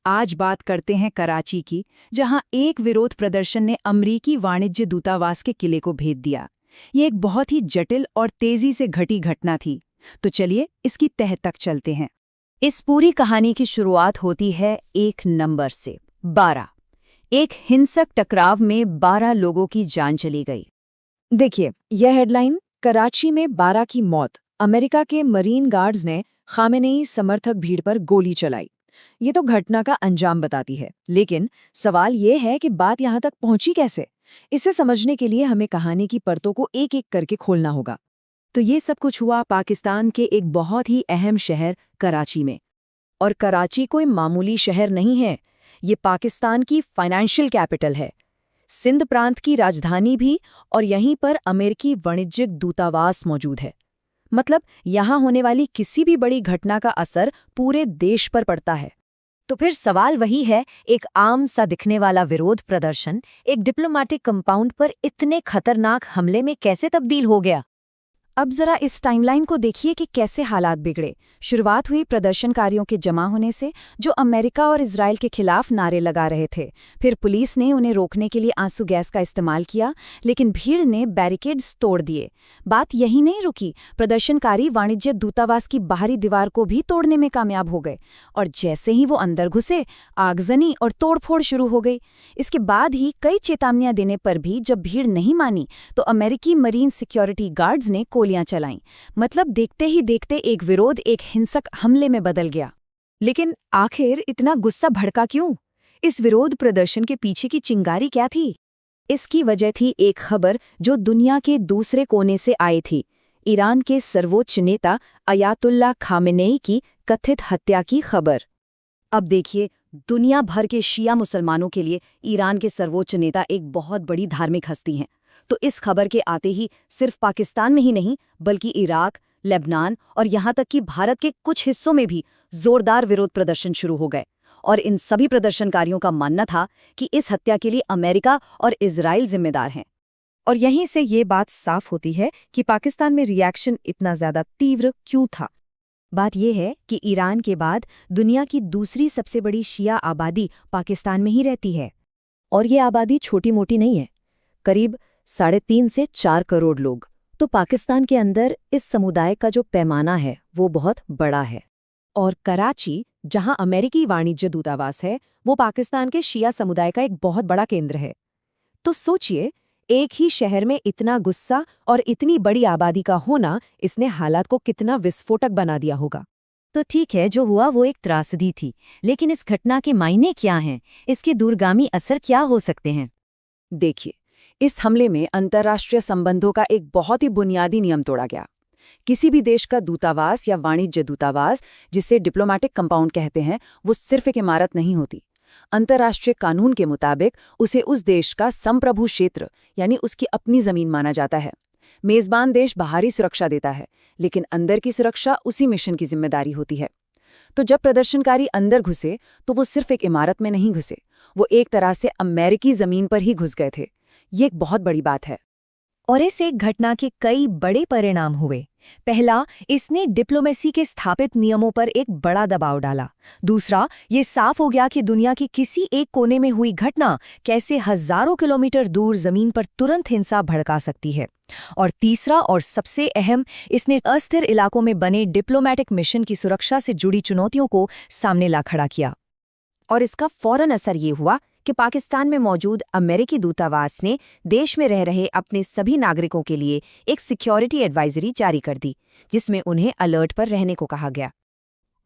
आज बात करते हैं कराची की, जहां एक विरोध प्रदर्शन ने अमरीकी वाणिज्य दूतावास के किले को भेद दिया। ये एक बहुत ही जटिल और तेजी से घटी घटना थी। तो चलिए इसकी तह तक चलते हैं। इस पूरी कहानी की शुरुआत होती है एक नंबर से 12। एक हिंसक टकराव में 12 लोगों की जान चली गई। देखिए, यह हेडलाइन, कराची में 12 की मौत, अमेरिका के मरीन गार्ड्स ने खामेनेई समर्थक भीड़ पर गोली चलाई। ये तो घटना का अंजाम बताती है, लेकिन सवाल ये है कि बात यहाँ तक पहुंची कैसे। इसे समझने के लिए हमें कहानी की परतों को एक एक करके खोलना होगा। तो ये सब कुछ हुआ पाकिस्तान के एक बहुत ही अहम शहर कराची में। और कराची कोई मामूली शहर नहीं है, ये पाकिस्तान की फाइनेंशियल कैपिटल है, सिंध प्रांत की राजधानी भी, और यहीं पर अमेरिकी वाणिज्यिक दूतावास मौजूद है। मतलब यहाँ होने वाली किसी भी बड़ी घटना का असर पूरे देश पर पड़ता है। तो फिर सवाल वही है, एक आम सा दिखने वाला विरोध प्रदर्शन एक डिप्लोमेटिक कंपाउंड पर इतने खतरनाक हमले में कैसे तब्दील हो गया? अब जरा इस टाइमलाइन को देखिए कि कैसे हालात बिगड़े। शुरुआत हुई प्रदर्शनकारियों के जमा होने से, जो अमेरिका और इजराइल के खिलाफ नारे लगा रहे थे। फिर पुलिस ने उन्हें रोकने के लिए आंसू गैस का इस्तेमाल किया, लेकिन भीड़ ने बैरिकेड्स तोड़ दिए। बात यही नहीं रुकी, प्रदर्शनकारी वाणिज्य दूतावास की बाहरी दीवार को भी तोड़ने में कामयाब हो गए। और जैसे ही वो अंदर घुसे, आगजनी और तोड़फोड़ शुरू हो गई। इसके बाद ही कई चेतावनियां देने पर भी जब भीड़ नहीं मानी, तो अमेरिकी मरीन सिक्योरिटी गार्ड्स ने गोलियां चलाईं। मतलब देखते ही देखते एक विरोध एक हिंसक हमले में बदल गया। लेकिन आखिर इतना गुस्सा भड़का क्यों? इस विरोध प्रदर्शन के पीछे की चिंगारी क्या थी? इसकी वजह थी एक खबर जो दुनिया के दूसरे कोने से आई थी, ईरान के सर्वोच्च नेता अयातुल्ला खामेनेई की कथित हत्या की खबर। अब देखिए, दुनिया भर के शिया मुसलमानों के लिए ईरान के सर्वोच्च नेता एक बहुत बड़ी धार्मिक हस्ती हैं। तो इस खबर के आते ही सिर्फ पाकिस्तान में ही नहीं, बल्कि इराक, लेबनान और यहाँ तक कि भारत के कुछ हिस्सों में भी जोरदार विरोध प्रदर्शन शुरू हो गए। और इन सभी प्रदर्शनकारियों का मानना था कि इस हत्या के लिए अमेरिका और इजराइल जिम्मेदार हैं। और यहीं से ये बात साफ होती है कि पाकिस्तान में रिएक्शन इतना ज्यादा तीव्र क्यों था। बात यह है कि ईरान के बाद दुनिया की दूसरी सबसे बड़ी शिया आबादी पाकिस्तान में ही रहती है। और ये आबादी छोटी मोटी नहीं है, करीब 3.5 से 4 करोड़ लोग। तो पाकिस्तान के अंदर इस समुदाय का जो पैमाना है वो बहुत बड़ा है। और कराची, जहां अमेरिकी वाणिज्य दूतावास है, वो पाकिस्तान के शिया समुदाय का एक बहुत बड़ा केंद्र है। तो सोचिए, एक ही शहर में इतना गुस्सा और इतनी बड़ी आबादी का होना, इसने हालात को कितना विस्फोटक बना दिया होगा। तो ठीक है, जो हुआ वो एक त्रासदी थी, लेकिन इस घटना के मायने क्या हैं? इसके दूरगामी असर क्या हो सकते हैं? देखिए, इस हमले में अंतर्राष्ट्रीय संबंधों का एक बहुत ही बुनियादी नियम तोड़ा गया। किसी भी देश का दूतावास या वाणिज्य दूतावास, जिसे डिप्लोमेटिक कंपाउंड कहते हैं, वो सिर्फ एक इमारत नहीं होती। अंतर्राष्ट्रीय कानून के मुताबिक उसे उस देश का संप्रभु क्षेत्र, यानी उसकी अपनी जमीन माना जाता है। मेजबान देश बाहरी सुरक्षा देता है, लेकिन अंदर की सुरक्षा उसी मिशन की जिम्मेदारी होती है। तो जब प्रदर्शनकारी अंदर घुसे, तो वो सिर्फ एक इमारत में नहीं घुसे, वो एक तरह से अमेरिकी जमीन पर ही घुस गए थे। ये एक बहुत बड़ी बात है। और इस एक घटना के कई बड़े परिणाम हुए। पहला, इसने डिप्लोमेसी के स्थापित नियमों पर एक बड़ा दबाव डाला। दूसरा, ये साफ हो गया कि दुनिया के किसी एक कोने में हुई घटना कैसे हजारों किलोमीटर दूर जमीन पर तुरंत हिंसा भड़का सकती है। और तीसरा और सबसे अहम, इसने अस्थिर इलाकों में बने डिप्लोमेटिक मिशन की सुरक्षा से जुड़ी चुनौतियों को सामने ला खड़ा किया। और इसका फौरन असर ये हुआ कि पाकिस्तान में मौजूद अमेरिकी दूतावास ने देश में रह रहे अपने सभी नागरिकों के लिए एक सिक्योरिटी एडवाइजरी जारी कर दी, जिसमें उन्हें अलर्ट पर रहने को कहा गया।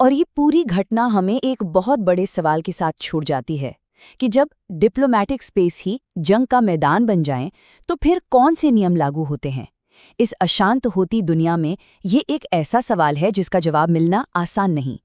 और ये पूरी घटना हमें एक बहुत बड़े सवाल के साथ छूट जाती है कि जब डिप्लोमेटिक स्पेस ही जंग का मैदान बन जाए, तो फिर कौन से नियम लागू होते हैं? इस अशांत होती दुनिया में ये एक ऐसा सवाल है जिसका जवाब मिलना आसान नहीं।